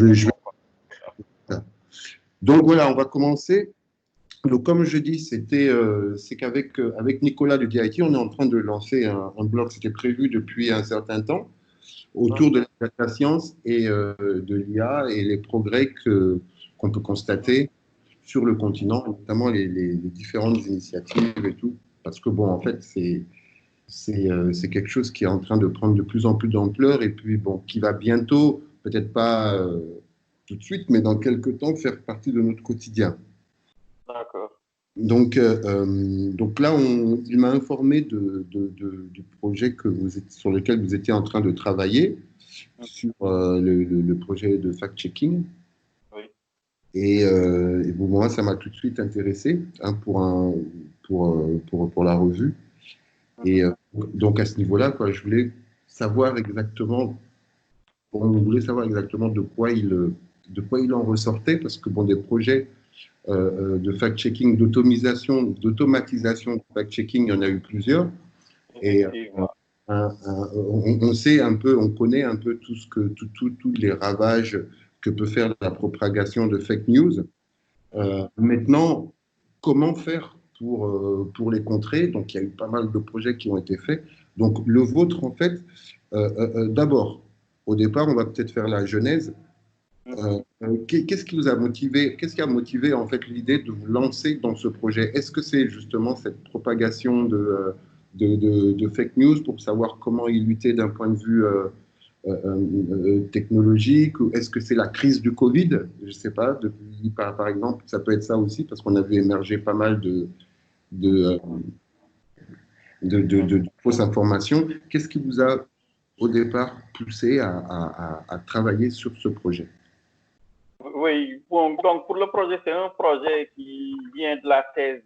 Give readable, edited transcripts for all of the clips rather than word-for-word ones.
je vais... Donc voilà, on va commencer. Donc comme je dis, c'est qu'avec avec Nicolas de DIT, on est en train de lancer un blog, c'était prévu depuis un certain temps, autour de la data science et de l'IA et les progrès qu'on peut constater sur le continent, notamment les différentes initiatives et tout. Parce que bon, en fait, c'est quelque chose qui est en train de prendre de plus en plus d'ampleur et puis bon, qui va bientôt, peut-être pas tout de suite, mais dans quelques temps, faire partie de notre quotidien. D'accord. Donc là, il m'a informé du projet sur lequel vous étiez en train de travailler, sur le projet de fact-checking. Oui. Et bon, moi, ça m'a tout de suite intéressé hein, pour la revue. Et donc, à ce niveau-là, quoi, je voulais savoir exactement, on voulait savoir exactement de quoi il en ressortait, parce que bon, des projets de fact-checking, d'automatisation de fact-checking, il y en a eu plusieurs. Et on sait un peu, on connaît un peu tous les ravages que peut faire la propagation de fake news. Maintenant, comment faire pour les contrer? Donc, il y a eu pas mal de projets qui ont été faits. Donc, le vôtre, en fait, d'abord, au départ, on va peut-être faire la genèse. Qu'est-ce qui vous a motivé, qu'est-ce qui a motivé en fait l'idée de vous lancer dans ce projet? Est-ce que c'est justement cette propagation de fake news pour savoir comment y lutter d'un point de vue technologique, ou est-ce que c'est la crise du Covid? Je ne sais pas, par exemple, ça peut être ça aussi, parce qu'on a vu émerger pas mal de, de fausses informations. Qu'est-ce qui vous a au départ poussé à travailler sur ce projet? Oui, bon, donc pour le projet, c'est un projet qui vient de la thèse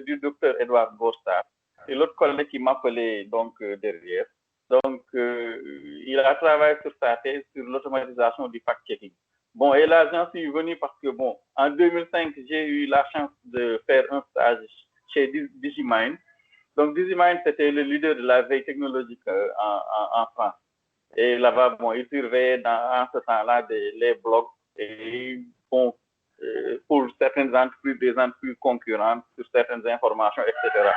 du docteur Edouard Gorstar. C'est l'autre collègue qui m'appelait donc derrière. Donc, il a travaillé sur sa thèse sur l'automatisation du fact-checking. Bon, et là, j'en suis venu parce que, bon, en 2005, j'ai eu la chance de faire un stage chez Digimind. Donc, Digimind, c'était le leader de la veille technologique en France. Et là-bas, bon, il surveillait en ce temps-là les blogs et bon, pour certaines entreprises, des entreprises concurrentes sur certaines informations, etc.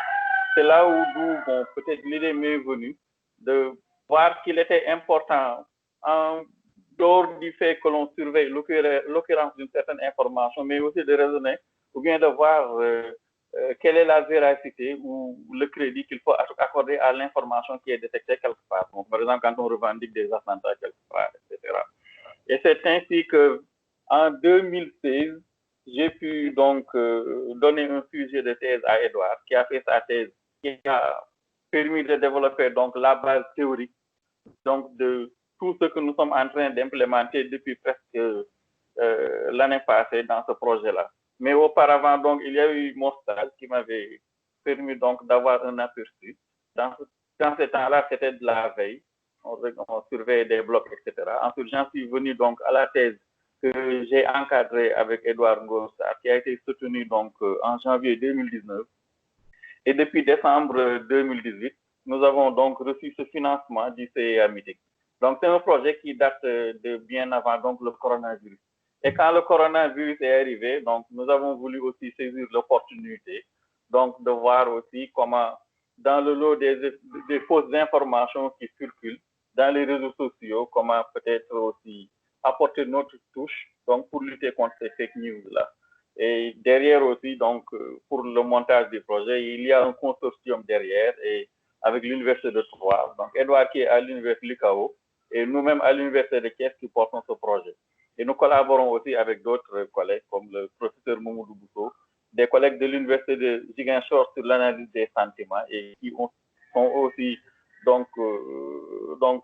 C'est là où bon, peut-être l'idée m'est venue de voir qu'il était important, en dehors du fait que l'on surveille l'occurrence d'une certaine information, mais aussi de raisonner ou bien de voir quelle est la véracité ou le crédit qu'il faut accorder à l'information qui est détectée quelque part. Donc, par exemple, quand on revendique des attentats quelque part, etc. Et c'est ainsi que, en 2016, j'ai pu donc donner un sujet de thèse à Edouard, qui a fait sa thèse, qui a permis de développer donc la base théorique donc de tout ce que nous sommes en train d'implémenter depuis presque l'année passée dans ce projet-là. Mais auparavant, donc, il y a eu mon stage qui m'avait permis donc d'avoir un aperçu. Dans ce temps-là, c'était de la veille. On surveillait des blocs, etc. Ensuite, j'en suis venu donc à la thèse que j'ai encadrée avec Edouard Gossard, qui a été soutenue donc en janvier 2019. Et depuis décembre 2018, nous avons donc reçu ce financement du CEA Mythique. Donc, c'est un projet qui date de bien avant donc, le coronavirus. Et quand le coronavirus est arrivé, donc, nous avons voulu aussi saisir l'opportunité donc, de voir aussi comment, dans le lot des fausses informations qui circulent dans les réseaux sociaux, comment peut-être aussi apporter notre touche donc, pour lutter contre ces fake news-là. Et derrière aussi, donc, pour le montage du projet, il y a un consortium derrière et avec l'Université de Troyes. Donc, Edouard qui est à l'Université Lucao et nous-mêmes à l'Université de Thiès qui portons ce projet. Et nous collaborons aussi avec d'autres collègues comme le professeur Moumoudou Bousso, des collègues de l'Université de Ziguinchor sur l'analyse des sentiments et qui sont aussi donc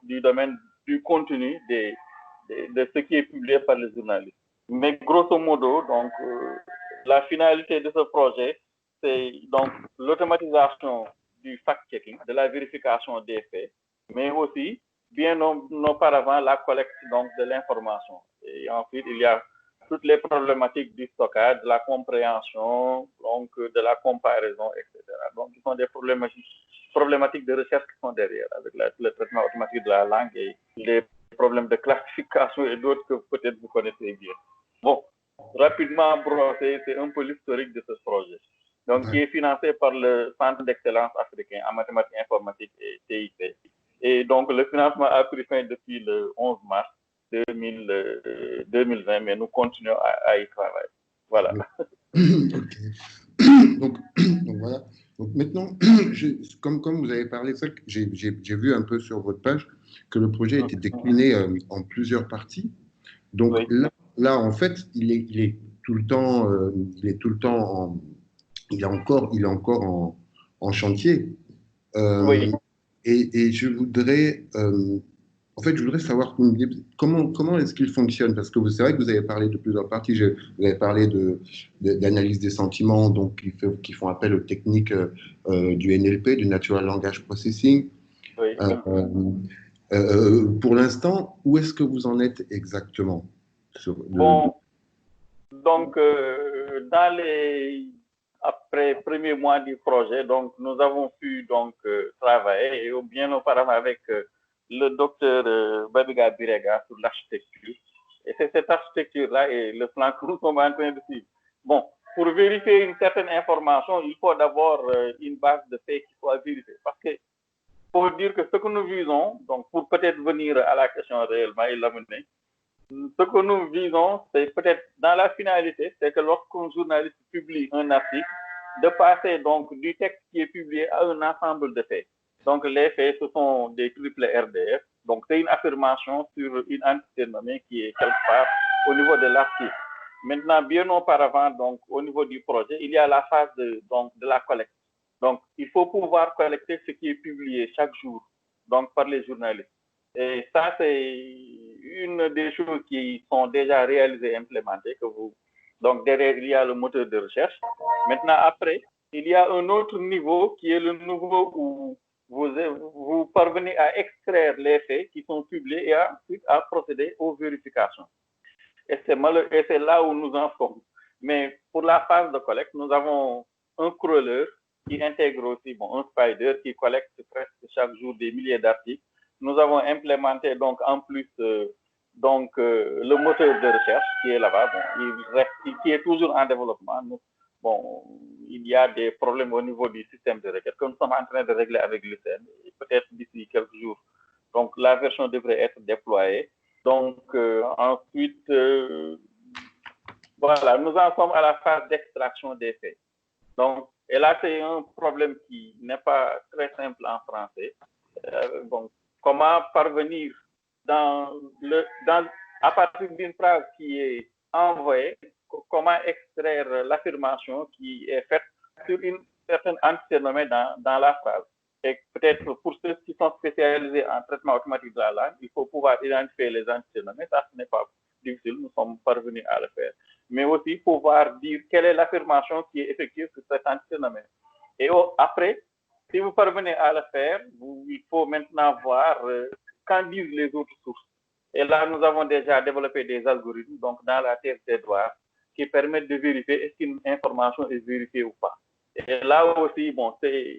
du domaine du contenu de ce qui est publié par les journalistes. Mais grosso modo, donc, la finalité de ce projet, c'est donc l'automatisation du fact-checking, de la vérification des faits, mais aussi, bien auparavant, la collecte donc, de l'information. Et ensuite, il y a toutes les problématiques du stockage, de la compréhension, donc de la comparaison, etc. Donc, ce sont des problématiques de recherche qui sont derrière, avec le traitement automatique de la langue et les problèmes de classification et d'autres que peut-être vous connaissez bien. Bon, rapidement brossé, c'est un peu l'historique de ce projet. Donc, qui est financé par le Centre d'excellence africain en mathématiques informatiques et TIC. Et donc, le financement a pris fin depuis le 11 mars 2020, mais nous continuons à y travailler. Voilà. Donc, voilà. Donc maintenant, comme vous avez parlé, j'ai vu un peu sur votre page que le projet était décliné en plusieurs parties. Donc là, en fait, il est tout le temps, il est encore en chantier. Oui. Et je voudrais, en fait, je voudrais savoir comment est-ce qu'il fonctionne, parce que c'est vrai que vous avez parlé de plusieurs parties. Vous avez parlé d'analyse des sentiments, donc qui font appel aux techniques du NLP, du Natural Language Processing. Oui. Pour l'instant, où est-ce que vous en êtes exactement Bon, donc dans les après premier mois du projet, donc nous avons pu donc travailler et bien auparavant avec le docteur Babiga Birega sur l'architecture. Et c'est cette architecture-là et le plan que nous sommes en train de suivre. Bon, pour vérifier une certaine information, il faut d'abord une base de faits qui soit vérifiée. Parce que pour dire que ce que nous visons, donc pour peut-être venir à la question réellement et l'amener, ce que nous visons, c'est peut-être dans la finalité, c'est que lorsqu'un journaliste publie un article, de passer donc du texte qui est publié à un ensemble de faits. Donc les faits, ce sont des triples RDF. Donc c'est une affirmation sur une entité nommée qui est quelque part au niveau de l'article. Maintenant, bien auparavant, donc au niveau du projet, il y a la phase de la collecte. Donc il faut pouvoir collecter ce qui est publié chaque jour, donc par les journalistes. Et ça, c'est une des choses qui sont déjà réalisées et implémentées. Donc, derrière, il y a le moteur de recherche. Maintenant, après, il y a un autre niveau qui est le niveau où vous parvenez à extraire les faits qui sont publiés et ensuite à procéder aux vérifications. Et c'est là où nous en sommes. Mais pour la phase de collecte, nous avons un crawler qui intègre aussi un spider qui collecte presque chaque jour des milliers d'articles. Nous avons implémenté donc en plus le moteur de recherche qui est là-bas, qui est toujours en développement. Il y a des problèmes au niveau du système de requête que nous sommes en train de régler avec l'UCN. Peut-être d'ici quelques jours. Donc la version devrait être déployée. Donc ensuite, voilà, nous en sommes à la phase d'extraction des faits. Donc, et là, c'est un problème qui n'est pas très simple en français. Comment parvenir à partir d'une phrase qui est envoyée, comment extraire l'affirmation qui est faite sur une certaine entité nommée dans la phrase. Et peut-être pour ceux qui sont spécialisés en traitement automatique de la langue, il faut pouvoir identifier les entités nommées. Ça, ce n'est pas difficile, nous sommes parvenus à le faire. Mais aussi pouvoir dire quelle est l'affirmation qui est effective sur cette entité nommée. Et après, si vous parvenez à le faire, il faut maintenant voir qu'en disent les autres sources. Et là, nous avons déjà développé des algorithmes, donc dans la thèse d'Edouard, qui permettent de vérifier est-ce qu'une information est vérifiée ou pas. Et là aussi,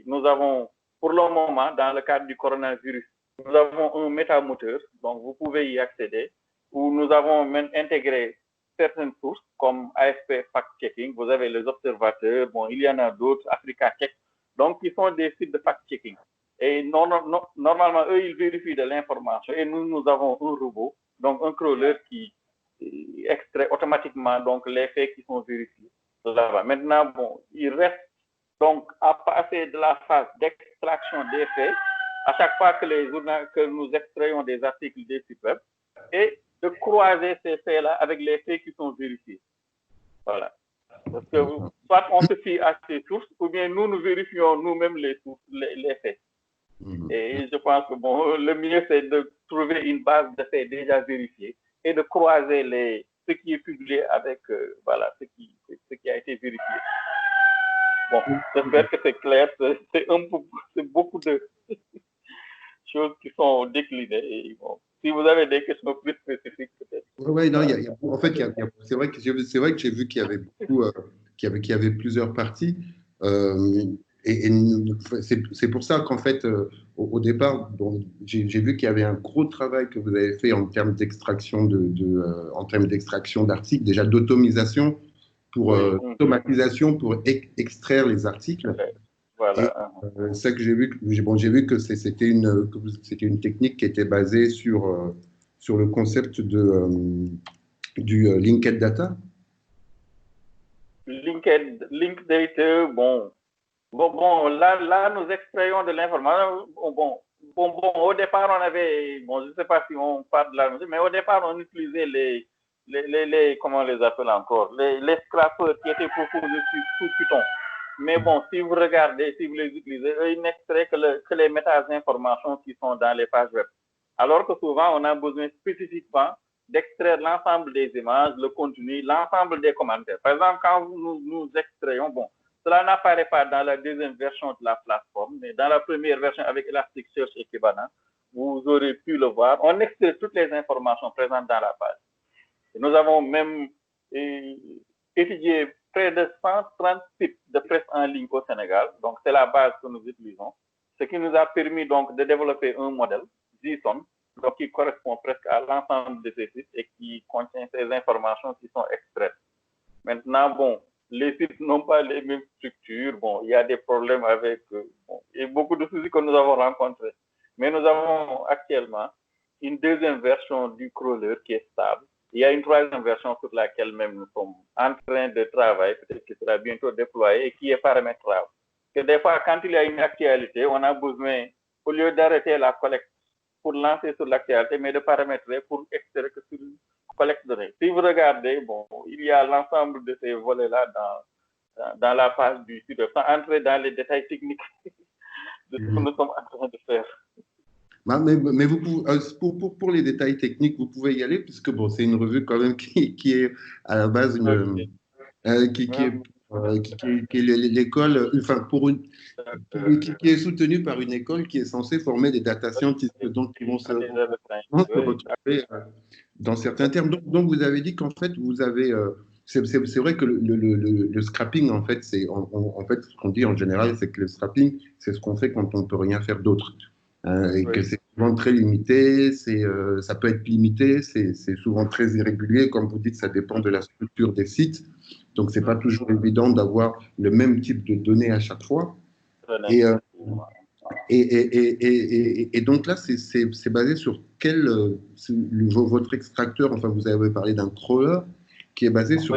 nous avons, pour le moment, dans le cadre du coronavirus, nous avons un métamoteur, donc vous pouvez y accéder, où nous avons même intégré certaines sources comme AFP Fact-Checking, vous avez les observateurs, il y en a d'autres, Africa Check, donc qui sont des sites de fact-checking. Et normalement, eux, ils vérifient de l'information et nous avons un robot, donc un crawler qui extrait automatiquement donc, les faits qui sont vérifiés. Là-bas. Maintenant, il reste donc à passer de la phase d'extraction des faits à chaque fois que nous extrayons des articles des sites web et de croiser ces faits-là avec les faits qui sont vérifiés. Voilà. Parce que soit on se fie à ces sources, ou bien nous vérifions nous-mêmes les faits. Et je pense que le mieux, c'est de trouver une base de faits déjà vérifiée et de croiser ce qui est publié avec ce qui a été vérifié. J'espère que c'est clair. C'est beaucoup de choses qui sont déclinées. Et si vous avez des questions plus spécifiques, peut-être. Oui, non, en fait, c'est vrai que j'ai vu qu'il y avait beaucoup, qu'il y avait plusieurs parties. Et c'est pour ça qu'en fait, au départ, bon, j'ai vu qu'il y avait un gros travail que vous avez fait en termes d'extraction en termes d'extraction d'articles, déjà d'automatisation automatisation pour extraire les articles. Et Voilà. ça que j'ai vu, bon, j'ai vu que c'était une technique qui était basée sur le concept du linked data. Linked data, là, nous extrayons de l'information. Au départ, on avait, je ne sais pas si on parle de la musique, mais au départ, on utilisait comment on les appelle encore, les scrappers qui étaient proposés sous Python. Mais bon, si vous regardez, si vous les utilisez, eux, ils n'extraient que les méta-informations qui sont dans les pages web. Alors que souvent, on a besoin spécifiquement d'extraire l'ensemble des images, le contenu, l'ensemble des commentaires. Par exemple, quand nous extrayons, cela n'apparaît pas dans la deuxième version de la plateforme, mais dans la première version avec Elasticsearch et Kibana, vous aurez pu le voir. On extrait toutes les informations présentes dans la page. Et nous avons même étudié près de 130 sites de presse en ligne au Sénégal. Donc, c'est la base que nous utilisons. Ce qui nous a permis donc de développer un modèle, JSON, donc qui correspond presque à l'ensemble de ces sites et qui contient ces informations qui sont extraites. Maintenant, les sites n'ont pas les mêmes structures. Il y a des problèmes avec et beaucoup de soucis que nous avons rencontrés. Mais nous avons actuellement une deuxième version du crawler qui est stable. Il y a une troisième version sur laquelle même nous sommes en train de travailler, peut-être qui sera bientôt déployée et qui est paramétrable. Que des fois, quand il y a une actualité, on a besoin, au lieu d'arrêter la collecte pour lancer sur l'actualité, mais de paramétrer pour extraire que sur collecte de données. Si vous regardez, il y a l'ensemble de ces volets-là dans la page du site web, sans entrer dans les détails techniques de ce que nous sommes en train de faire. Mais vous pouvez, pour les détails techniques, vous pouvez y aller, puisque c'est une revue quand même qui est à la base qui est l'école, enfin qui est soutenue par une école qui est censée former des data scientists, donc qui vont se retrouver dans certains termes. Donc vous avez dit qu'en fait vous avez c'est vrai que le scrapping, en fait, en fait, ce qu'on dit en général, c'est que le scrapping, c'est ce qu'on fait quand on ne peut rien faire d'autre. Et que c'est souvent très limité, ça peut être limité, c'est souvent très irrégulier. Comme vous dites, ça dépend de la structure des sites. Donc, ce n'est pas toujours évident d'avoir le même type de données à chaque fois. Et donc là, c'est basé sur votre extracteur, enfin, vous avez parlé d'un crawler, qui est basé sur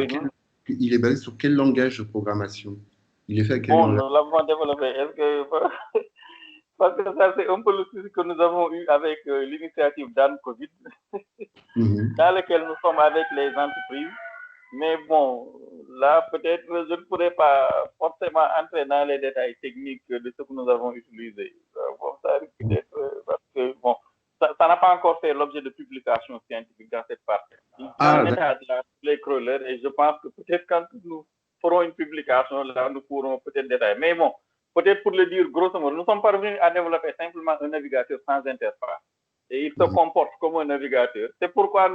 il est basé sur quel langage de programmation? Il est fait à quel langage? Nous l'avons développé. Est-ce que parce que ça, c'est un peu le souci que nous avons eu avec l'initiative Dan Covid, dans laquelle nous sommes avec les entreprises. Mais là, peut-être, je ne pourrais pas forcément entrer dans les détails techniques de ce que nous avons utilisé. Ça risque d'être, parce que, ça n'a pas encore fait l'objet de publications scientifiques dans cette partie. Il y a un état de les crawlers, et je pense que peut-être quand nous ferons une publication, là, nous pourrons peut-être détailler. Mais peut-être pour le dire grosso modo, nous sommes parvenus à développer simplement un navigateur sans interface. Et il se comporte comme un navigateur. C'est pourquoi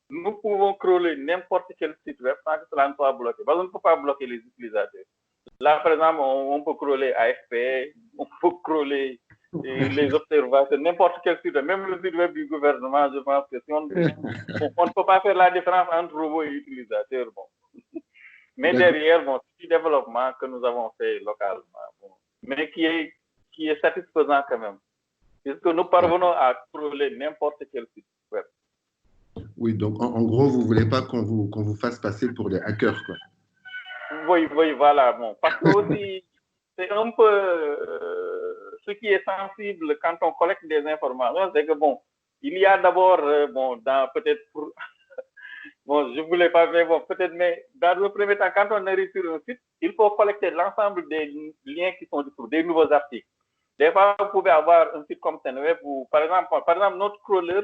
nous pouvons crawler n'importe quel site web sans que cela ne soit bloqué. Parce qu'on ne peut pas bloquer les utilisateurs. Là, par exemple, on peut crawler AFP, on peut crawler les observateurs, n'importe quel site web, même le site web du gouvernement. Je pense que si on ne peut pas faire la différence entre robots et utilisateurs. Mais derrière, c'est du développement que nous avons fait localement, mais qui est satisfaisant quand même, puisque nous parvenons à crawler n'importe quel site web. Oui, donc en gros, vous ne voulez pas qu'on vous fasse passer pour des hackers, quoi. Oui, voilà. Parce que aussi, c'est un peu ce qui est sensible quand on collecte des informations, c'est que il y a d'abord, peut-être pour je ne voulais pas, mais peut-être, mais dans le premier temps, quand on arrive sur un site, il faut collecter l'ensemble des liens qui sont dessus, des nouveaux articles. Des fois, vous pouvez avoir un site comme Senweb où, par exemple, notre crawler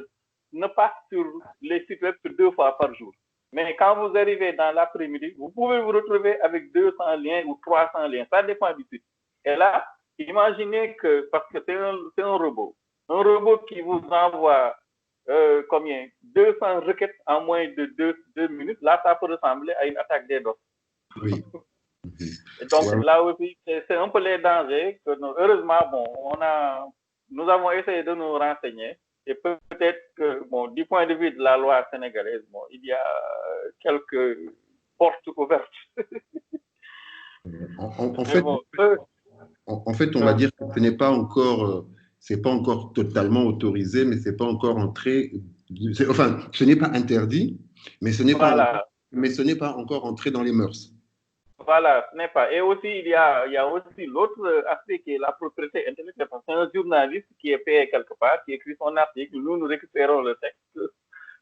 ne passe sur les sites web que 2 fois par jour. Mais quand vous arrivez dans l'après-midi, vous pouvez vous retrouver avec 200 liens ou 300 liens. Ça dépend du site. Et là, imaginez que, parce que c'est un robot qui vous envoie combien 200 requêtes en moins de 2 minutes. Là, ça peut ressembler à une attaque des DOS. Oui. Et donc, là aussi, c'est un peu les dangers que heureusement, on a nous avons essayé de nous renseigner et peut-être que, bon, du point de vue de la loi sénégalaise, bon, il y a quelques portes ouvertes. En fait, Bon, on va dire que ce n'est pas encore, c'est pas encore totalement autorisé, mais c'est pas encore entré. Enfin, ce n'est pas interdit, mais voilà. mais ce n'est pas encore entré dans les mœurs. Voilà, ce n'est pas. Et aussi, il y a aussi l'autre aspect qui est la propriété intellectuelle. C'est un journaliste qui est payé quelque part, qui écrit son article, nous récupérons le texte,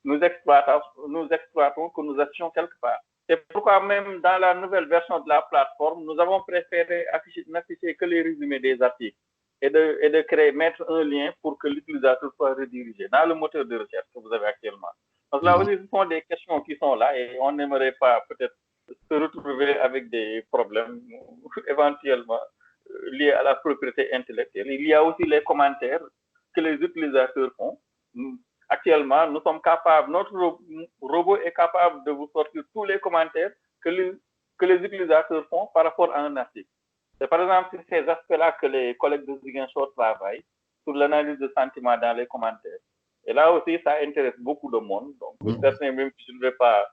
nous exploitons, que nous achetions quelque part. C'est pourquoi même dans la nouvelle version de la plateforme, nous avons préféré n'afficher que les résumés des articles et de créer, mettre un lien pour que l'utilisateur soit redirigé dans le moteur de recherche que vous avez actuellement. Donc là aussi, ce sont des questions qui sont là et on n'aimerait pas peut-être se retrouver avec des problèmes éventuellement liés à la propriété intellectuelle. Il y a aussi les commentaires que les utilisateurs font. Actuellement, nous sommes capables, notre robot est capable de vous sortir tous les commentaires que les utilisateurs font par rapport à un article. C'est par exemple sur ces aspects-là que les collègues de Ziguinchor travaillent, sur l'analyse de sentiments dans les commentaires. Et là aussi, ça intéresse beaucoup de monde. Donc, certains même, je ne vais pas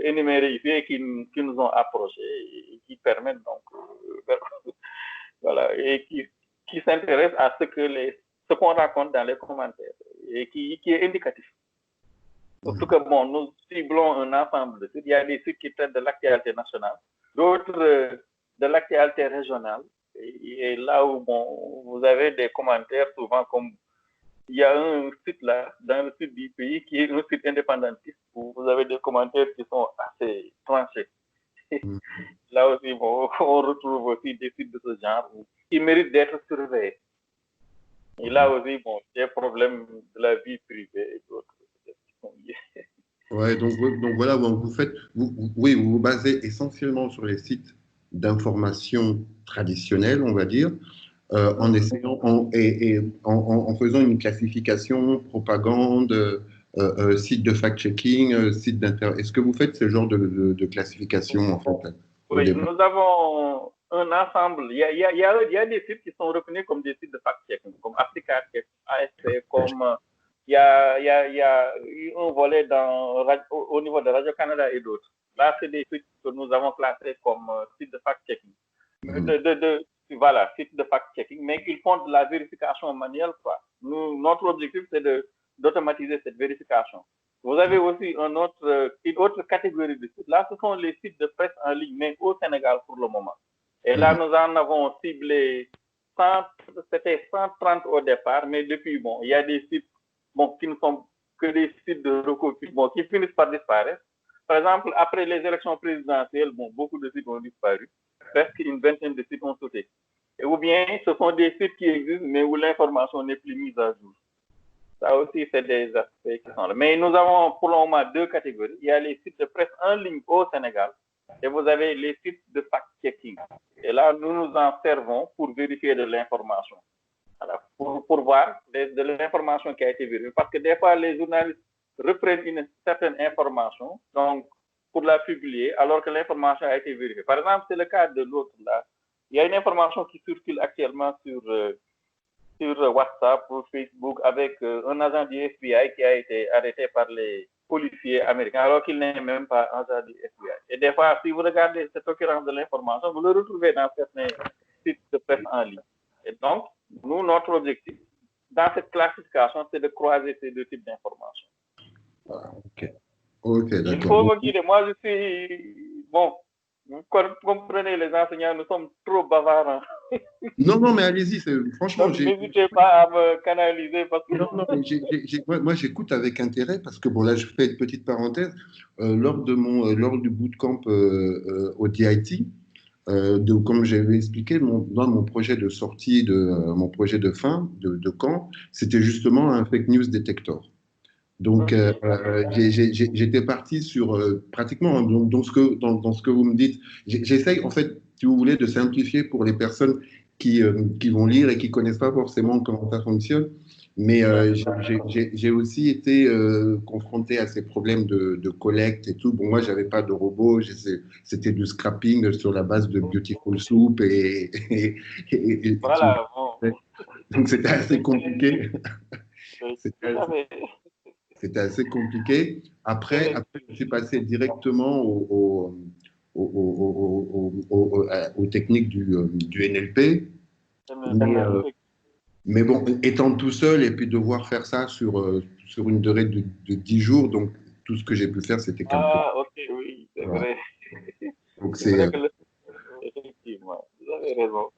énumérer ici, qui nous ont approchés et qui permettent donc, voilà, et qui s'intéressent à ce qu'on raconte dans les commentaires et qui est indicatif. Surtout que, bon, nous ciblons un ensemble de sites. Il y a des sites qui traitent de l'actualité nationale, d'autres de l'actualité régionale. Et là où, bon, vous avez des commentaires souvent comme il y a un site là, dans le sud du pays, qui est un site indépendantiste, où vous avez des commentaires qui sont assez tranchés. Là aussi, bon, on retrouve aussi des sites de ce genre qui méritent d'être surveillés. Et là aussi, bon, des problèmes de la vie privée et d'autres qui sont liés. Ouais, donc voilà, oui, vous vous basez essentiellement sur les sites d'information traditionnels, on va dire, en essayant, en faisant une classification, propagande, site de fact-checking, site d'inter. Est-ce que vous faites ce genre de classification, en fait? Oui, nous avons un ensemble. Il y a des sites qui sont reconnus comme des sites de fact-checking, comme Africa, ASP, comme il y a un volet au niveau de Radio-Canada et d'autres. Là, c'est des sites que nous avons classés comme sites de fact-checking. Voilà, sites de fact-checking, mais ils font de la vérification manuelle, quoi. Notre objectif, c'est d'automatiser cette vérification. Vous avez aussi une autre catégorie de sites. Là, ce sont les sites de presse en ligne, mais au Sénégal pour le moment. Et là, nous en avons ciblé c'était 130 au départ, mais depuis, bon, il y a des sites qui ne sont que des sites de recopie, qui finissent par disparaître. Par exemple, après les élections présidentielles, beaucoup de sites ont disparu. Presque une vingtaine de sites ont sauté. Ou bien, ce sont des sites qui existent, mais où l'information n'est plus mise à jour. Ça aussi, c'est des aspects qui sont là. Mais nous avons pour le moment deux catégories. Il y a les sites de presse en ligne au Sénégal et vous avez les sites de fact-checking. Et là, nous nous en servons pour vérifier de l'information. Voilà, pour voir de l'information qui a été vérifiée. Parce que des fois, les journalistes reprennent une certaine information donc, pour la publier alors que l'information a été vérifiée. Par exemple, c'est le cas de l'autre là. Il y a une information qui circule actuellement sur WhatsApp ou Facebook avec un agent du FBI qui a été arrêté par les policiers américains alors qu'il n'est même pas agent du FBI. Et des fois, si vous regardez cette occurrence de l'information, vous le retrouvez dans certains sites de presse en ligne. Et donc, nous, notre objectif dans cette classification, c'est de croiser ces deux types d'informations. Ok, d'accord. Il faut me dire, moi je suis, vous comprenez les enseignants, nous sommes trop bavards. Non, mais allez-y, franchement. N'hésitez pas à me canaliser parce que. Non, mais moi j'écoute avec intérêt parce que, bon, là, je fais une petite parenthèse. Lors du bootcamp au DIT, comme j'avais expliqué, dans mon projet de sortie, mon projet de fin de camp, c'était justement un fake news detector. Donc, j'étais parti sur pratiquement dans ce que vous me dites. J'essaye, en fait, si vous voulez, de simplifier pour les personnes qui vont lire et qui ne connaissent pas forcément comment ça fonctionne. Mais j'ai aussi été confronté à ces problèmes de collecte et tout. Bon, moi, je n'avais pas de robot. C'était du scrapping sur la base de Beautiful Soup. Voilà, bon. Donc, c'était assez compliqué. C'était Tout à fait. c'était assez compliqué. Après, je suis passé directement aux techniques du NLP. Mais, mais bon, étant tout seul et puis devoir faire ça sur une durée de 10 jours, donc tout ce que j'ai pu faire, c'était calculer. Ah, ok, oui, c'est Voilà. vrai. Donc, C'est vrai que effectivement, vous avez raison.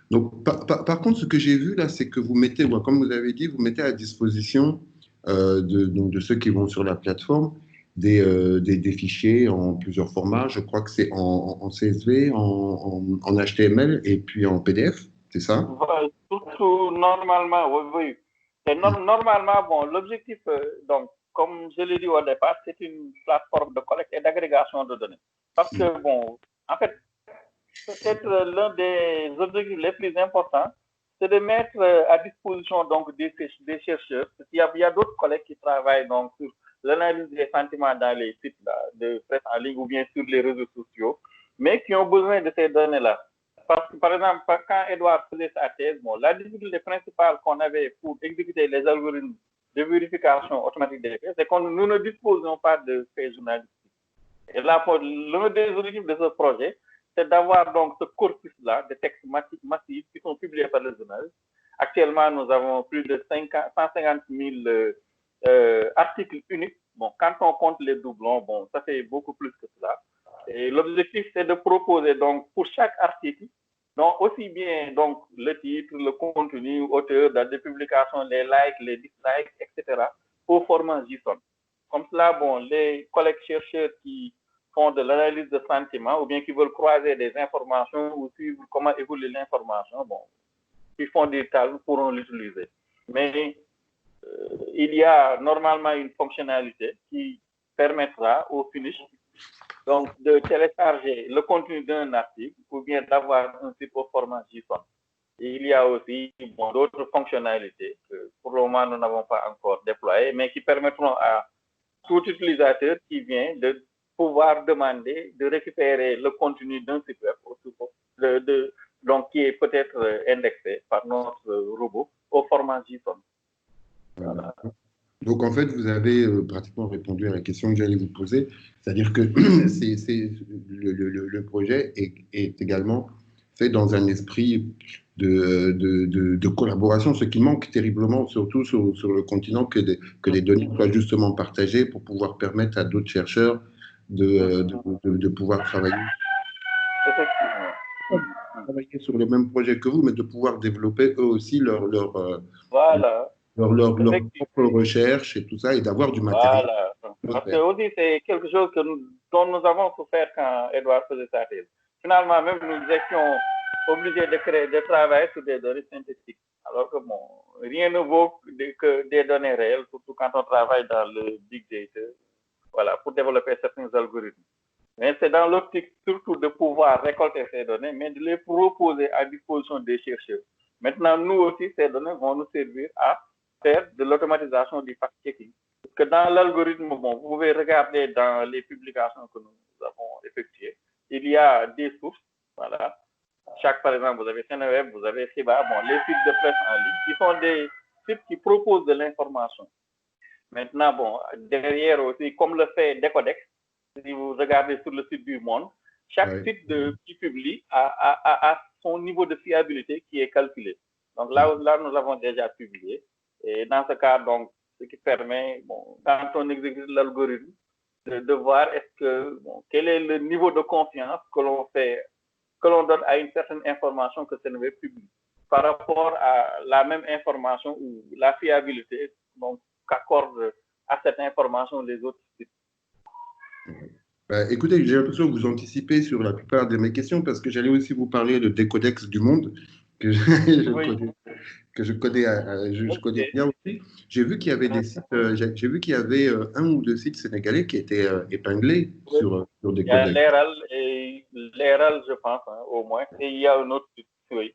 donc par contre, ce que j'ai vu là, c'est que vous mettez, ouais, comme vous avez dit, vous mettez à disposition donc de ceux qui vont sur la plateforme des fichiers en plusieurs formats. Je crois que c'est en CSV, en HTML et puis en PDF, c'est ça? Voilà, surtout, normalement, oui, oui. Normalement, bon, l'objectif, donc, comme je l'ai dit au départ, c'est une plateforme de collecte et d'agrégation de données. Parce que, bon, en fait, peut-être l'un des objectifs les plus importants, c'est de mettre à disposition donc des chercheurs. Il y a d'autres collègues qui travaillent donc sur l'analyse des sentiments dans les sites là, de presse en ligne ou bien sur les réseaux sociaux, mais qui ont besoin de ces données-là. Parce que, par exemple, quand Edouard faisait sa thèse, bon, la difficulté principale qu'on avait pour exécuter les algorithmes de vérification automatique des faits, c'est que nous ne disposions pas de faits journalistiques. Et là, l'un des objectifs de ce projet, c'est d'avoir donc ce corpus-là de textes massifs qui sont publiés par les journalistes. Actuellement, nous avons plus de 150 000 articles uniques. Bon, quand on compte les doublons, bon, ça fait beaucoup plus que cela. Et l'objectif, c'est de proposer donc pour chaque article, donc aussi bien donc le titre, le contenu, auteur, date de publication, les likes, les dislikes, etc., au format JSON. Comme cela, bon, les collègues chercheurs qui font de l'analyse de sentiments ou bien qui veulent croiser des informations ou suivre comment évolue l'information, bon, qui font des tâches pourront l'utiliser. Mais il y a normalement une fonctionnalité qui permettra au finish donc de télécharger le contenu d'un article ou bien d'avoir un site au format JSON. Et il y a aussi bon, d'autres fonctionnalités que pour le moment nous n'avons pas encore déployées, mais qui permettront à tout utilisateur qui vient de pouvoir demander de récupérer le contenu d'un site web donc qui est peut-être indexé par notre robot au format JSON. Voilà. Donc, en fait, vous avez pratiquement répondu à la question que j'allais vous poser, c'est-à-dire que le projet est également fait dans un esprit de collaboration, ce qui manque terriblement, surtout sur le continent, que les données soient justement partagées pour pouvoir permettre à d'autres chercheurs de pouvoir travailler sur le même projet que vous, mais de pouvoir développer eux aussi Voilà. leur propre recherche et tout ça, et d'avoir du matériel. Voilà. Parce que aussi, c'est quelque chose dont nous avons souffert quand Edouard faisait sa thèse. Finalement, même nous étions obligés de travailler sur des données synthétiques. Alors que bon, rien ne vaut que des données réelles, surtout quand on travaille dans le big data, voilà, pour développer certains algorithmes. Mais c'est dans l'optique surtout de pouvoir récolter ces données, mais de les proposer à disposition des chercheurs. Maintenant, nous aussi, ces données vont nous servir à faire de l'automatisation du fact-checking. Parce que dans l'algorithme, bon, vous pouvez regarder dans les publications que nous avons effectuées, il y a des sources, voilà. Par exemple, vous avez Sénéweb, vous avez Siba, bon, les sites de presse en ligne, qui sont des sites qui proposent de l'information. Maintenant, bon, derrière aussi, comme le fait Decodex, si vous regardez sur le site du Monde, chaque Ouais. site qui publie a son niveau de fiabilité qui est calculé. Donc là, nous l'avons déjà publié. Et dans ce cas, donc, ce qui permet, bon, quand on exécute l'algorithme, de voir quel est le niveau de confiance que l'on donne à une certaine information que Sénégal publie par rapport à la même information ou la fiabilité qu'accordent à cette information les autres sites. Écoutez, j'ai l'impression que vous anticipez sur la plupart de mes questions parce que j'allais aussi vous parler de Décodex du Monde que je connais bien aussi. J'ai vu qu'il y avait des sites, j'ai vu qu'il y avait un ou deux sites sénégalais qui étaient épinglés sur Il y a Décodex. l'ERAL, je pense, hein, au moins, et il y a un autre site, oui.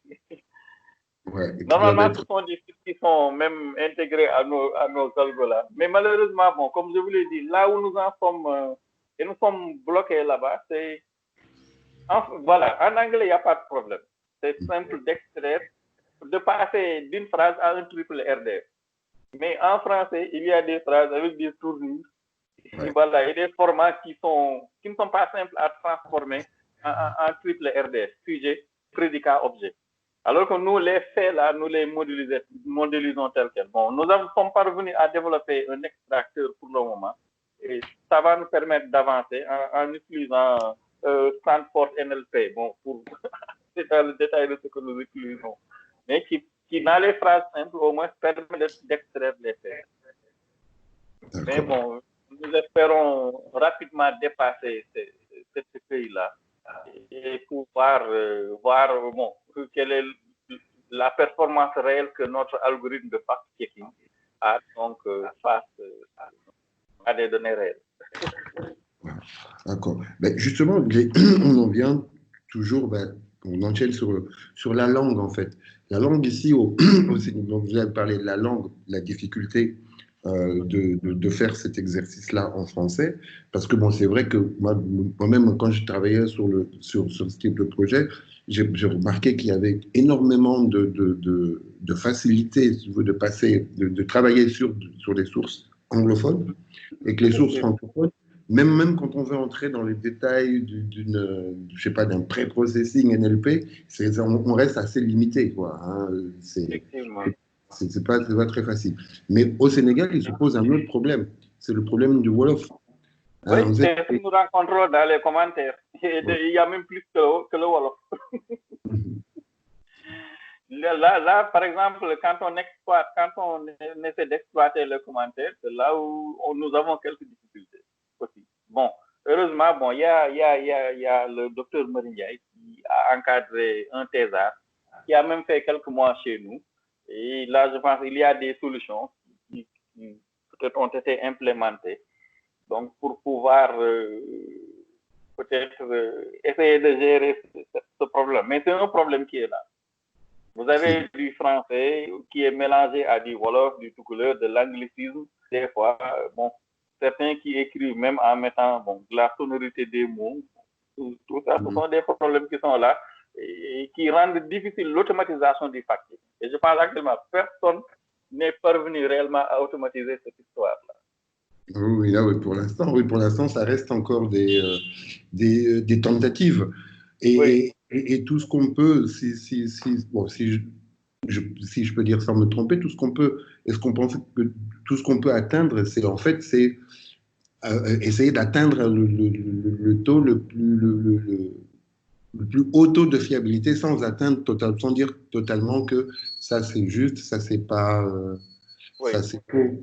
Ouais, et qui doivent Normalement, être... ce sont des sites qui sont même intégrés à nos algos là. Mais malheureusement, bon, comme je vous l'ai dit, là où nous en sommes, et nous sommes bloqués là-bas, voilà, en anglais, il n'y a pas de problème. C'est simple d'extraire de passer d'une phrase à un triple RDF. Mais en français, il y a des phrases avec des tournures. Ouais. Voilà, et des formats qui ne sont pas simples à transformer en triple RDF, sujet, prédicat, objet. Alors que nous, les faits, là, nous les modélisons tels quels. Bon, nous sommes parvenus à développer un extracteur pour le moment. Et ça va nous permettre d'avancer en utilisant Stanford NLP. Bon, c'est dans le détail de ce que nous utilisons. Mais qui dans les phrases simples, au moins, permet d'extraire les faits. Mais bon, nous espérons rapidement dépasser ce pays-là et pouvoir voir bon, quelle est la performance réelle que notre algorithme de fact-checking a donc face à des données réelles. D'accord. Ben justement, on en vient toujours, on enchaîne sur la langue en fait. La langue ici, vous avez parlé de la langue, la difficulté de faire cet exercice-là en français, parce que bon, c'est vrai que moi-même, quand je travaillais sur ce type de projet, j'ai remarqué qu'il y avait énormément de facilité, si vous voulez, de travailler sur des sources anglophones, et que les sources francophones, même quand on veut entrer dans les détails d'un pré-processing NLP, on reste assez limité, quoi. Hein. C'est pas très facile. Mais au Sénégal, il se pose un autre problème. C'est le problème du Wolof. Oui, c'est ce que nous rencontrons dans les commentaires. Il y a même plus que le Wolof. Là, par exemple, quand on essaie d'exploiter le commentaire, c'est là où nous avons quelques difficultés aussi. Bon, heureusement, bon, il y a le docteur Morindiaï qui a encadré un thésard, qui a même fait quelques mois chez nous. Et là, je pense qu'il y a des solutions qui peut-être ont été implémentées. Donc, pour pouvoir peut-être essayer de gérer ce problème. Mais c'est un problème qui est là. Vous avez du français qui est mélangé à du Wolof, du Toucouleur, de l'anglicisme. Des fois, bon, certains qui écrivent même en mettant de la sonorité des mots. Tout ça, ce sont des problèmes qui sont là et qui rendent difficile l'automatisation du fact. Et je pense actuellement, personne n'est parvenu réellement à automatiser cette histoire-là. Oui, là, pour l'instant, ça reste encore des tentatives. Et tout ce qu'on peut, si je peux dire sans me tromper, tout ce qu'on peut, est-ce qu'on pense que tout ce qu'on peut atteindre, c'est essayer d'atteindre le taux le plus haut taux de fiabilité sans dire totalement que ça c'est juste, ça c'est pas, ça c'est faux.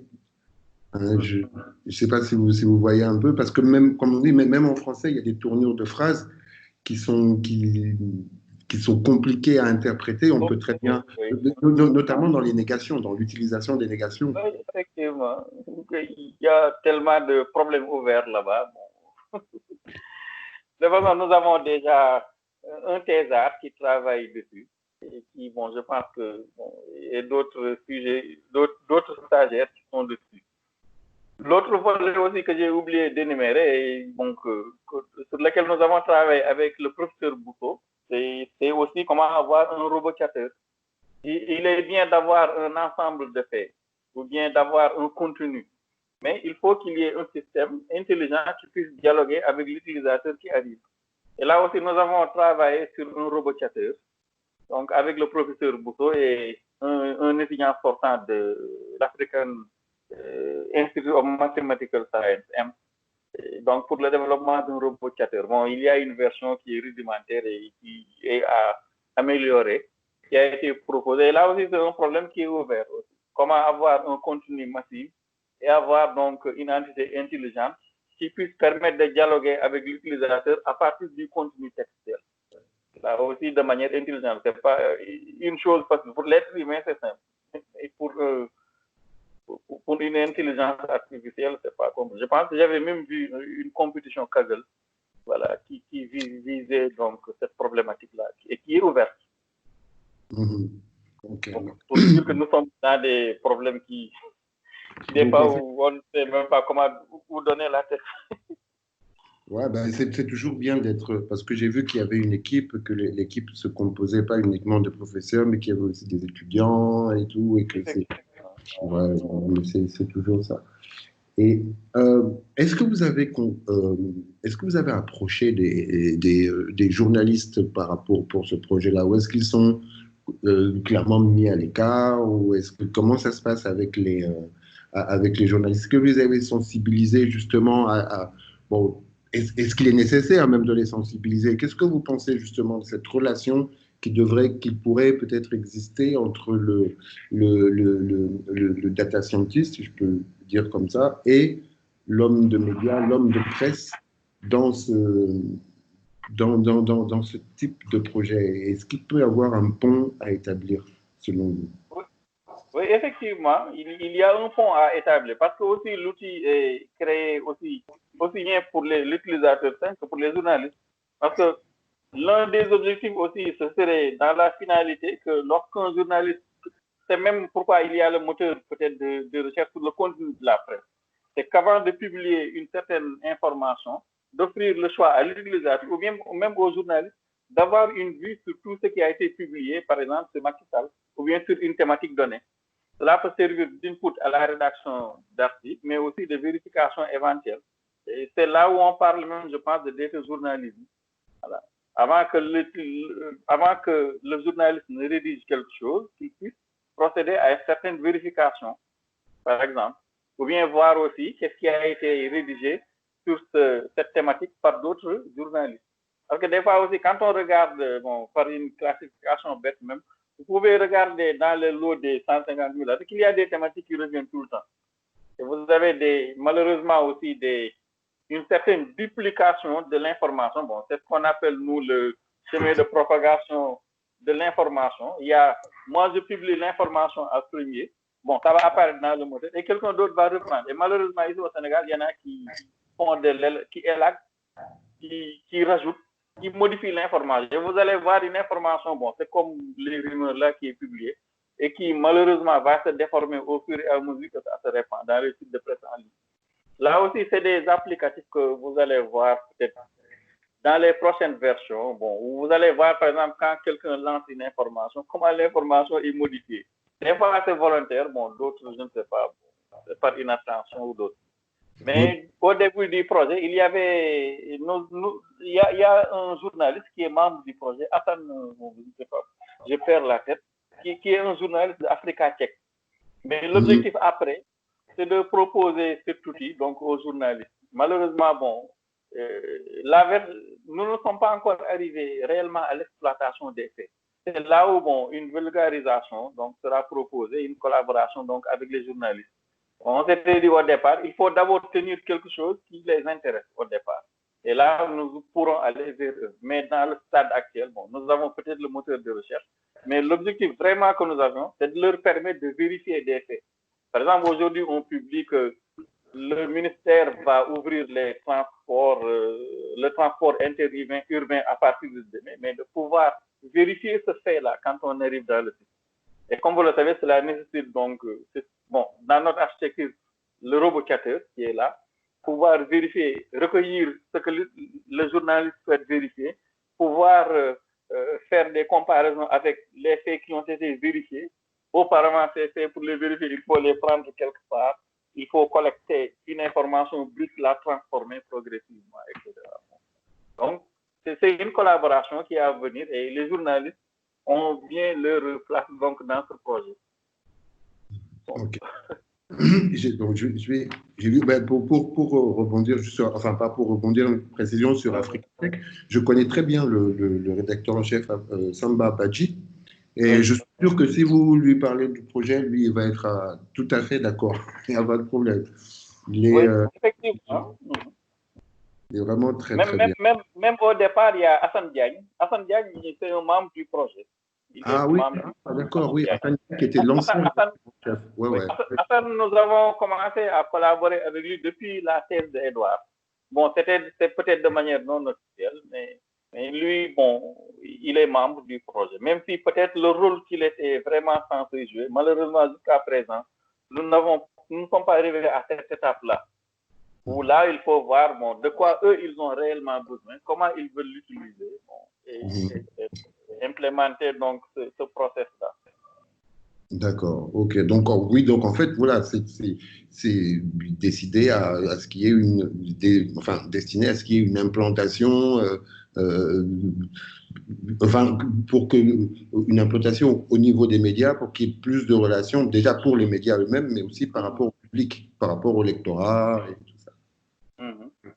Je ne sais pas si vous voyez un peu, parce que même, comme on dit, même en français, il y a des tournures de phrases qui sont compliquées à interpréter. On peut très bien, notamment dans les négations, dans l'utilisation des négations. Oui, effectivement. Il y a tellement de problèmes ouverts là-bas. Bon. De toute façon, nous avons déjà un thésard qui travaille dessus. Et qui, je pense que il y a d'autres sujets, d'autres stagiaires qui sont dessus. L'autre volet aussi que j'ai oublié d'énumérer, sur lequel nous avons travaillé avec le professeur Bousso, c'est aussi comment avoir un robot chatter. Il est bien d'avoir un ensemble de faits, ou bien d'avoir un contenu, mais il faut qu'il y ait un système intelligent qui puisse dialoguer avec l'utilisateur qui arrive. Et là aussi, nous avons travaillé sur un robot chatter, donc avec le professeur Bousso et un étudiant sortant de l'African Institute of Mathematical Science, donc pour le développement d'un robot chatter. Bon, il y a une version qui est rudimentaire et qui est à améliorer, qui a été proposée. Là aussi, c'est un problème qui est ouvert. Comment avoir un contenu massif et avoir donc une entité intelligente qui puisse permettre de dialoguer avec l'utilisateur à partir du contenu textuel. Là aussi, de manière intelligente. C'est pas une chose facile. Pour l'être humain, c'est simple. Et pour une intelligence artificielle, c'est pas comme. Je pense que j'avais même vu une compétition Kaggle, voilà, qui visait donc cette problématique-là et qui est ouverte. Okay. Pour dire que nous sommes dans des problèmes qui des fois où on ne sait même pas comment où donner la tête. Ouais, ben c'est toujours bien d'être, parce que j'ai vu qu'il y avait une équipe, que l'équipe se composait pas uniquement de professeurs, mais qu'il y avait aussi des étudiants et tout, et que c'est, Effectivement. ouais, mais c'est toujours ça. Et est-ce que vous avez, est-ce que vous avez approché des journalistes par rapport pour ce projet-là, ou est-ce qu'ils sont clairement mis à l'écart, ou est-ce que comment ça se passe avec les journalistes? Est-ce que vous avez sensibilisé justement bon, est-ce qu'il est nécessaire même de les sensibiliser? Qu'est-ce que vous pensez justement de cette relation qui pourrait peut-être exister entre le data scientist, si je peux le dire comme ça, et l'homme de médias, l'homme de presse dans dans ce type de projet? Est-ce qu'il peut y avoir un pont à établir selon vous? Oui, oui, effectivement, il y a un pont à établir parce que aussi l'outil est créé aussi bien pour l'utilisateur simple que pour les journalistes. Parce que l'un des objectifs aussi, ce serait dans la finalité que lorsqu'un journaliste, c'est même pourquoi il y a le moteur peut-être de recherche sur le contenu de la presse, c'est qu'avant de publier une certaine information, d'offrir le choix à l'utilisateur ou bien même aux journalistes d'avoir une vue sur tout ce qui a été publié, par exemple sur Macky Sall, ou bien sur une thématique donnée. Cela peut servir d'input à la rédaction d'articles, mais aussi de vérification éventuelle. Et c'est là où on parle même, je pense, de data journalisme. Voilà. Avant que le journaliste ne rédige quelque chose, qu'il puisse procéder à certaines vérifications, par exemple, ou bien voir aussi qu'est-ce qui a été rédigé sur cette thématique par d'autres journalistes. Parce que des fois aussi, quand on regarde bon, par une classification bête même, vous pouvez regarder dans le lot des 150 000 qu'il y a des thématiques qui reviennent tout le temps. Et vous avez malheureusement aussi une certaine duplication de l'information. Bon, c'est ce qu'on appelle, nous, le chemin de propagation de l'information. Moi, je publie l'information à premier. Bon, ça va apparaître dans le moteur et quelqu'un d'autre va reprendre. Et malheureusement, ici au Sénégal, il y en a qui font qui élaguent, qui rajoutent, qui modifient l'information. Et vous allez voir une information, bon, c'est comme les rumeurs là qui est publiée et qui malheureusement va se déformer au fur et à mesure que ça se répand dans les sites de presse en ligne. Là aussi, c'est des applicatifs que vous allez voir peut-être dans les prochaines versions. Bon, vous allez voir, par exemple, quand quelqu'un lance une information, comment l'information est modifiée. Des fois, c'est volontaire, bon, d'autres, je ne sais pas, bon, par inattention ou d'autres. Mais au début du projet, il y a un journaliste qui est membre du projet, Hassan, je ne sais pas, je perds la tête, qui est un journaliste d'Africa Tchèque. Mais l'objectif après, c'est de proposer cet outil donc aux journalistes. Malheureusement, bon, nous ne sommes pas encore arrivés réellement à l'exploitation des faits. C'est là où bon, une vulgarisation donc, sera proposée, une collaboration donc, avec les journalistes. On s'était dit au départ, il faut d'abord tenir quelque chose qui les intéresse au départ. Et là, nous pourrons aller vers eux. Mais dans le stade actuel, bon, nous avons peut-être le moteur de recherche, mais l'objectif vraiment que nous avons, c'est de leur permettre de vérifier des faits. Par exemple, aujourd'hui, on publie que le ministère va ouvrir le transport interurbain à partir de demain, mais de pouvoir vérifier ce fait-là quand on arrive dans le site. Et comme vous le savez, cela nécessite donc, bon, dans notre architecture, le robot chatter qui est là, pouvoir vérifier, recueillir ce que le journaliste souhaite vérifier, pouvoir faire des comparaisons avec les faits qui ont été vérifiés. Auparavant, ces faits, pour les vérifier, il faut les prendre quelque part, il faut collecter une information brute, la transformer progressivement, etc. Donc, c'est une collaboration qui est à venir et les journalistes ont bien leur place donc dans ce projet. Bon. Ok. Donc, j'ai vu, ben, pour rebondir, enfin pas pour rebondir, une précision sur Africa Tech, je connais très bien le rédacteur en chef Samba Badji, et je suis sûr que si vous lui parlez du projet, lui, il va être tout à fait d'accord, il n'y a pas de problème. Oui, effectivement. Il est vraiment très bien. Même au départ, il y a Hassan Diagne. Hassan Diagne, c'est un membre du projet. Oui, d'accord, oui, Hassan qui était l'ancien chef. Hassan, nous avons commencé à collaborer avec lui depuis la thèse d'Edouard. Bon, c'est peut-être de manière non officielle, mais lui, bon, il est membre du projet. Même si peut-être le rôle qu'il était vraiment censé jouer, malheureusement, jusqu'à présent, nous ne sommes pas arrivés à cette étape-là. où là, il faut voir bon, de quoi eux, ils ont réellement besoin, comment ils veulent l'utiliser bon, et implémenter donc ce process-là. D'accord, ok. Donc, oui, donc en fait, voilà, c'est décidé à ce qu'il y ait enfin, destiné à ce qu'il y ait une implantation, euh, enfin, pour que une implantation au niveau des médias, pour qu'il y ait plus de relations, déjà pour les médias eux-mêmes, mais aussi par rapport au public, par rapport au lectorat et tout ça.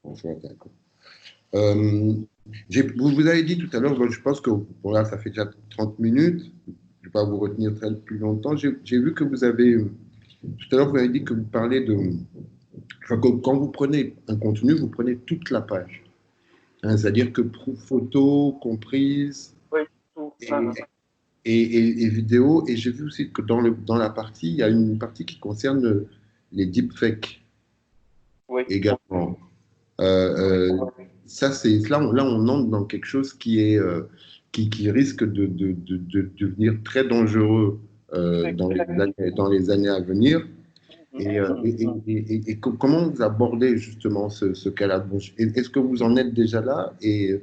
Enfin, d'accord. Euh, vous avez dit tout à l'heure, je pense que bon, là, ça fait déjà 30 minutes. Je ne vais pas vous retenir très plus longtemps. J'ai vu que vous avez, tout à l'heure, vous avez dit que vous parlez de, enfin, que quand vous prenez un contenu, vous prenez toute la page. Hein, c'est-à-dire que photos comprises Oui, tout. et vidéos. Et j'ai vu aussi que dans la partie, il y a une partie qui concerne les deepfakes Oui. également. Ça, là, on entre dans quelque chose qui est qui risque de devenir très dangereux dans les années à venir. Comment vous abordez justement ce cas-là? Bon, est-ce que vous en êtes déjà là et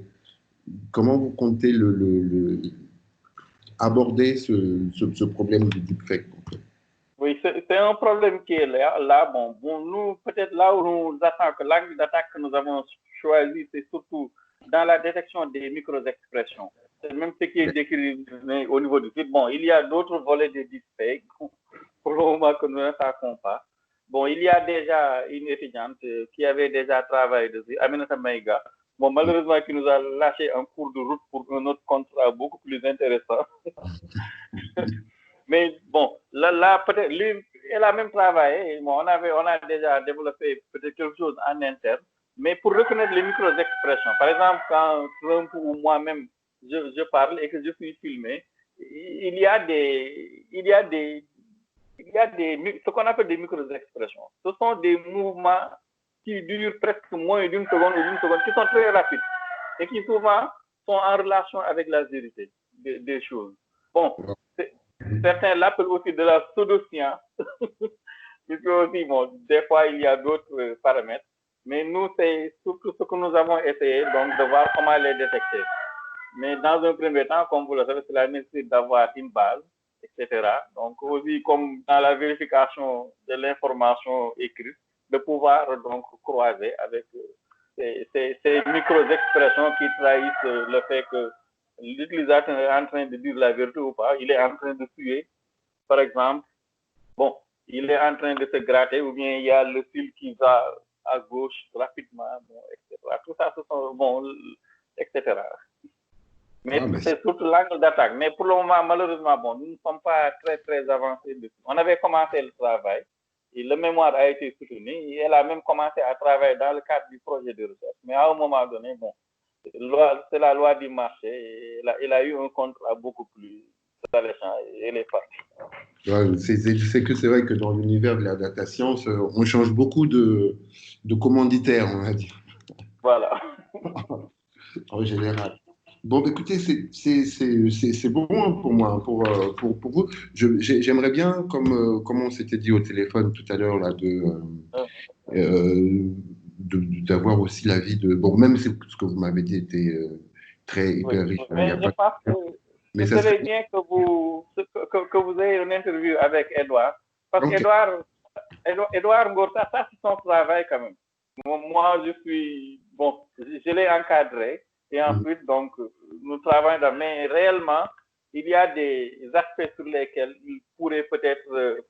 comment vous comptez aborder ce problème du deepfake en fait? Oui, c'est un problème qui est là. Bon, nous, peut-être là où nous attendons que l'angle d'attaque que nous avons choisi, c'est surtout dans la détection des micro-expressions. C'est même ce qui est décrit au niveau du site. Bon, il y a d'autres volets de deepfake pour le moment que nous ne savons pas. Bon, il y a déjà une étudiante qui avait déjà travaillé dessus, Aminata Maïga. Bon, malheureusement, qui nous a lâché un cours de route pour un autre contrat beaucoup plus intéressant. Mais bon, là peut-être, elle a même travaillé. Bon, on a déjà développé peut-être quelque chose en interne. Mais pour reconnaître les micro-expressions, par exemple, quand Trump ou moi-même, je parle et que je suis filmé, il y a ce qu'on appelle des micro-expressions. Ce sont des mouvements qui durent presque moins d'une seconde ou d'une seconde, qui sont très rapides et qui souvent sont en relation avec la vérité des choses. Bon, certains l'appellent aussi de la pseudoscience, puisque aussi, bon, des fois, il y a d'autres paramètres. Mais nous, c'est surtout ce que nous avons essayé, donc, de voir comment les détecter. Mais dans un premier temps, comme vous le savez, c'est la nécessité d'avoir une base, etc. Donc, aussi, comme dans la vérification de l'information écrite, de pouvoir donc croiser avec ces micro-expressions qui trahissent le fait que l'utilisateur est en train de dire la vérité ou pas, il est en train de tuer, par exemple, bon, il est en train de se gratter, ou bien il y a le fil qui va à gauche rapidement, bon, etc. Tout ça, ce sont, bon, etc. Mais c'est surtout l'angle d'attaque. Mais pour le moment, malheureusement, bon, nous ne sommes pas très, très avancés dessus. On avait commencé le travail, et le mémoire a été soutenu, et elle a même commencé à travailler dans le cadre du projet de recherche. Mais à un moment donné, bon, c'est la loi du marché, et elle a eu un contrat beaucoup plus alléchant, et elle est partie. Ouais, je sais que c'est vrai que dans l'univers de la data science, on change beaucoup de commanditaires, on va dire, Voilà. en général. Bon, écoutez, c'est bon hein, pour moi, pour vous. J'aimerais bien, comme on s'était dit au téléphone tout à l'heure, là, d'avoir aussi l'avis de... Bon, même si ce que vous m'avez dit était très hyper riche. Mais je pense que mais ce serait bien que vous ayez une interview avec Edouard. Parce qu'Edouard Ngorta, ça c'est son travail quand même. Moi, je l'ai encadré et ensuite, donc, nous travaillons mais réellement, il y a des aspects sur lesquels il pourrait peut-être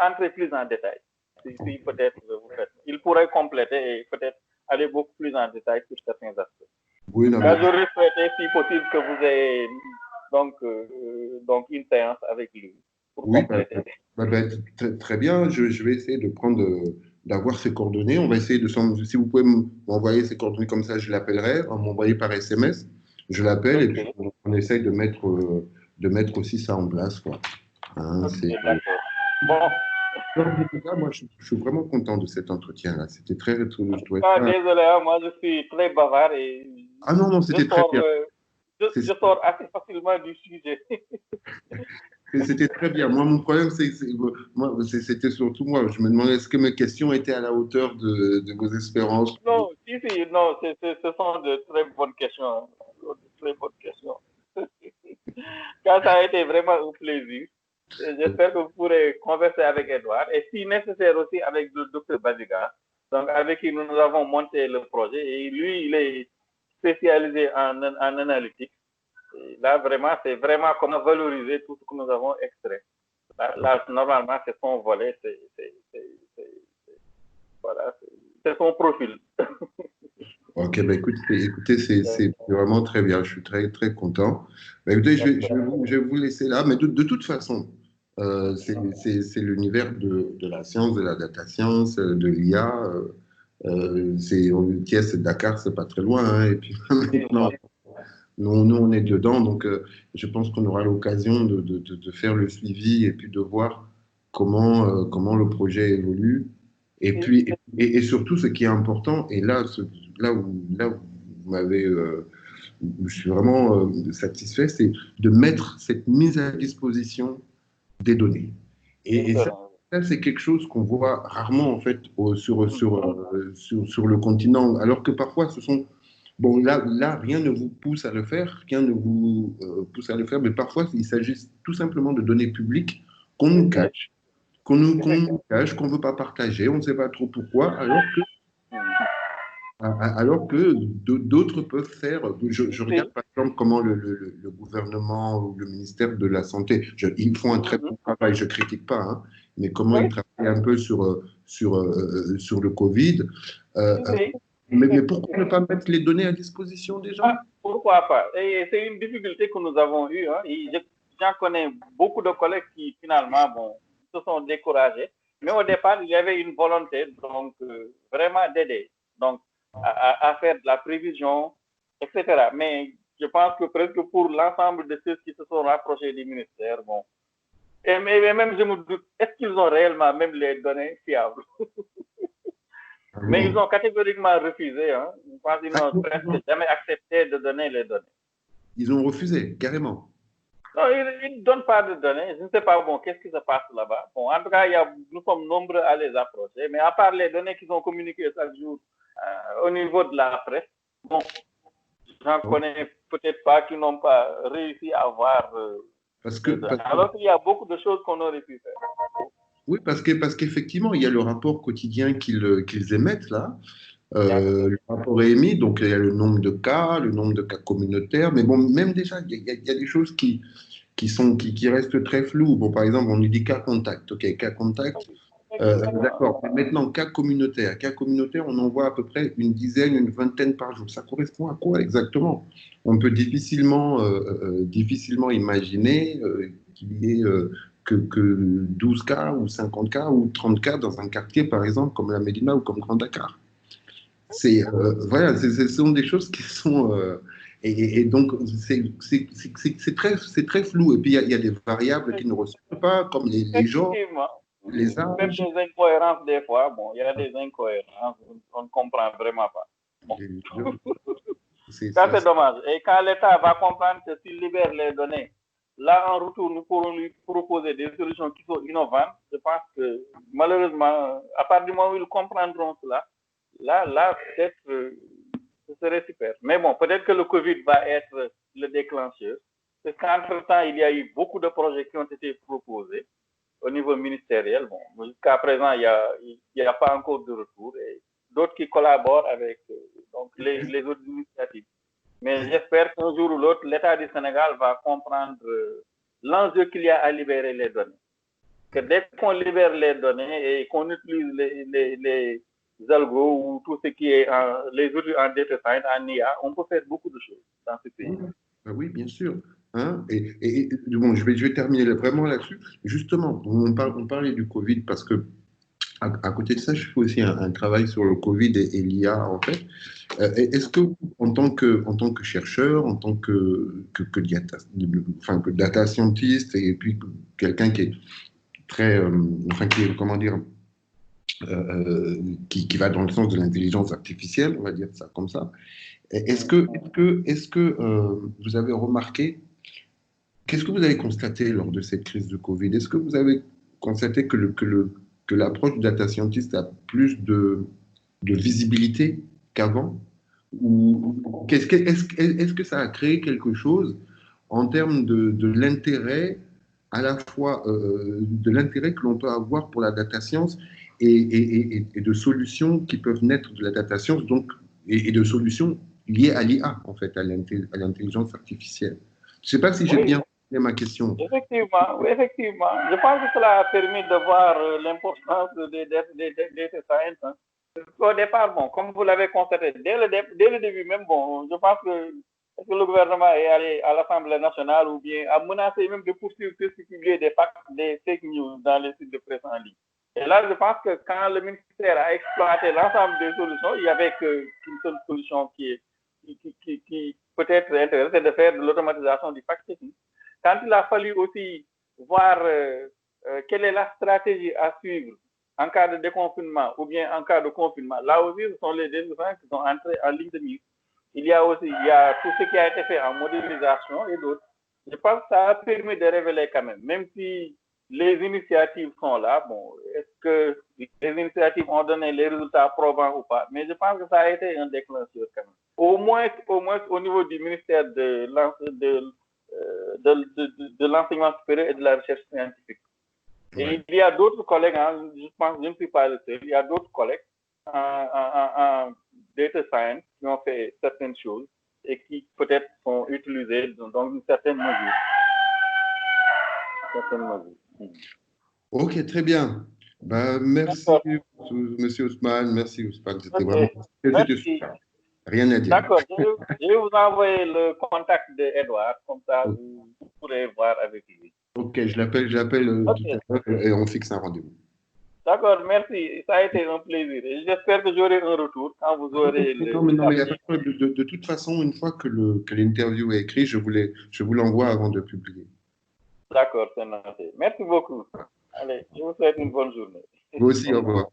entrer plus en détail. Si peut-être vous faites. Il pourrait compléter et peut-être aller beaucoup plus en détail sur certains aspects. Oui, non, j'aurais souhaité, si possible, que vous ayez donc une séance avec lui pour compléter. Très bien. Je vais essayer d'avoir ses coordonnées. On va essayer si vous pouvez m'envoyer ses coordonnées comme ça, je l'appellerai. On m'envoyer par SMS. Je l'appelle et puis on essaye de mettre aussi ça en place, quoi. Hein, bon. Moi, je suis vraiment content de cet entretien-là. C'était très désolé, moi je suis très bavard et non, c'était très bien. Je sors assez facilement du sujet. C'était très bien. Moi, mon problème, c'était surtout moi. Je me demandais est-ce que mes questions étaient à la hauteur de vos espérances. Non, si, non, ce sont de très bonnes questions, hein. De très bonnes questions. Car ça a été vraiment un plaisir. J'espère que vous pourrez converser avec Edouard et si nécessaire aussi avec le docteur Badiga, donc avec qui nous avons monté le projet et lui, il est spécialisé en analytique. Et là, vraiment, c'est vraiment comment valoriser tout ce que nous avons extrait. Là normalement, c'est son volet, voilà, c'est son profil. Ok, bah écoutez, c'est vraiment très bien. Je suis très, très content. Bah, écoutez, je vais vous laisser là. Mais de toute façon, c'est l'univers de la science, de la data science, de l'IA. Thiès et Dakar, c'est pas très loin, hein. Et puis maintenant, nous, on est dedans. Donc, je pense qu'on aura l'occasion de faire le suivi et puis de voir comment le projet évolue. Et puis, et surtout, ce qui est important, et là où vous m'avez, où je suis vraiment satisfait, c'est de mettre cette mise à disposition des données. Et ça, c'est quelque chose qu'on voit rarement, en fait, sur le continent, alors que parfois, ce sont... Bon, là, rien ne vous pousse à le faire, rien ne vous pousse à le faire, mais parfois, il s'agit tout simplement de données publiques qu'on nous cache, qu'on ne veut pas partager, on ne sait pas trop pourquoi, alors que d'autres peuvent faire. Je regarde par exemple comment le gouvernement ou le ministère de la Santé, ils font un très bon travail, je ne critique pas, hein, mais comment ils travaillent un peu sur le Covid. Mais pourquoi ne pas mettre les données à disposition des gens? Pourquoi pas? Et c'est une difficulté que nous avons eue, hein. J'en connais beaucoup de collègues qui finalement bon, se sont découragés. Mais au départ, il y avait une volonté donc vraiment d'aider. Donc, à faire de la prévision, etc. Mais je pense que presque pour l'ensemble de ceux qui se sont rapprochés du ministère, bon. Mais même je me doute, est-ce qu'ils ont réellement même les données fiables? Mais ils ont catégoriquement refusé. Hein. Je pense qu'ils n'ont presque jamais accepté de donner les données. Ils ont refusé, carrément. Non, ils ne donnent pas de données. Je ne sais pas, bon, qu'est-ce qui se passe là-bas. Bon, en tout cas, nous sommes nombreux à les approcher. Mais à part les données qu'ils ont communiquées chaque jour au niveau de la presse, bon, j'en connais peut-être pas qui n'ont pas réussi à avoir. Alors qu'il y a beaucoup de choses qu'on aurait pu faire. Oui, parce qu'effectivement, il y a le rapport quotidien qu'ils émettent là. Le rapport est émis, donc il y a le nombre de cas, communautaires, mais bon, même déjà, il y a des choses qui restent très floues. Bon, par exemple, on nous dit cas contact. OK, cas contact, d'accord. Mais maintenant, cas communautaire, on en voit à peu près une dizaine, une vingtaine par jour. Ça correspond à quoi exactement? On peut difficilement imaginer qu'il y ait que 12 cas ou 50 cas ou 30 cas dans un quartier, par exemple, comme la Médina ou comme Grand Dakar. Voilà, ce sont des choses qui sont... et donc, c'est très flou. Et puis, il y a des variables qui ne ressortent pas, comme les genres, les âges. Même des incohérences, des fois. Bon, il y a des incohérences. On ne comprend vraiment pas. Bon. Ça, c'est dommage. Et quand l'État va comprendre que s'il libère les données, là, en retour, nous pourrons lui proposer des solutions qui sont innovantes. Je pense que, malheureusement, à partir du moment où ils comprendront cela, là peut-être, ce serait super. Mais bon, peut-être que le Covid va être le déclencheur. Parce qu'entre-temps, il y a eu beaucoup de projets qui ont été proposés au niveau ministériel. Bon, jusqu'à présent, il n'y a pas encore de retour. Et d'autres qui collaborent avec donc les autres initiatives. Mais j'espère qu'un jour ou l'autre, l'État du Sénégal va comprendre l'enjeu qu'il y a à libérer les données. Que dès qu'on libère les données et qu'on utilise les algos ou tout ce qui est les outils en data science, en IA, on peut faire beaucoup de choses dans ce pays. Oui, bien sûr. Hein? Et bon, je vais terminer vraiment là-dessus. Justement, on parlait du Covid parce que à côté de ça, je fais aussi un travail sur le Covid et l'IA, en fait. Est-ce que, en tant que chercheur, en tant que data scientist, et puis quelqu'un qui est très, qui est, comment dire, qui va dans le sens de l'intelligence artificielle, on va dire ça comme ça, est-ce que vous avez remarqué qu'est-ce que vous avez constaté lors de cette crise de Covid? Est-ce que vous avez constaté que l'approche du data scientist a plus de visibilité qu'avant? Ou est-ce que ça a créé quelque chose en termes de l'intérêt, à la fois de l'intérêt que l'on peut avoir pour la data science et de solutions qui peuvent naître de la data science, donc, et de solutions liées à l'IA, en fait, à l'intelligence artificielle. Je ne sais pas si j'ai Oui, bien compris ma question. effectivement, oui, effectivement. Je pense que cela a permis de voir l'importance des data science. Hein. Au départ, bon, comme vous l'avez constaté, dès le début même, bon, je pense que le gouvernement est allé à l'Assemblée nationale ou bien a menacé même de poursuivre ceux qui publiaient des fake news dans les sites de presse en ligne. Et là, je pense que quand le ministère a exploité l'ensemble des solutions, il n'y avait qu'une seule solution qui peut-être intéressante, c'est de faire de l'automatisation du fact-checking. Quand il a fallu aussi voir quelle est la stratégie à suivre en cas de déconfinement ou bien en cas de confinement, là aussi, ce sont les décisions qui sont entrées en ligne de mise. Il y a tout ce qui a été fait en modélisation et d'autres. Je pense que ça a permis de révéler quand même si les initiatives sont là, bon, est-ce que les initiatives ont donné les résultats probants ou pas? Mais je pense que ça a été un déclencheur quand même. Au moins au niveau du ministère de l'enseignement supérieur et de la recherche scientifique. Et il y a d'autres collègues, hein, je pense, je ne suis pas le seul, il y a d'autres collègues en data science qui ont fait certaines choses et qui peut-être sont utilisées dans une certaine mesure. Ok, très bien. Bah, merci, Monsieur Ousmane. Merci, Ousmane. C'était vraiment. Merci. Rien à dire. D'accord. Je vais vous envoyer le contact d'Edouard, comme ça vous pourrez voir avec lui. Ok, j'appelle tout à l'heure et on fixe un rendez-vous. D'accord, merci. Ça a été un plaisir. J'espère que j'aurai un retour quand vous aurez Non, mais il y a pas de problème. De toute façon, une fois que l'interview est écrite, je vous l'envoie avant de publier. D'accord, c'est noté. Merci beaucoup. Allez, je vous souhaite une bonne journée. Vous aussi, au revoir.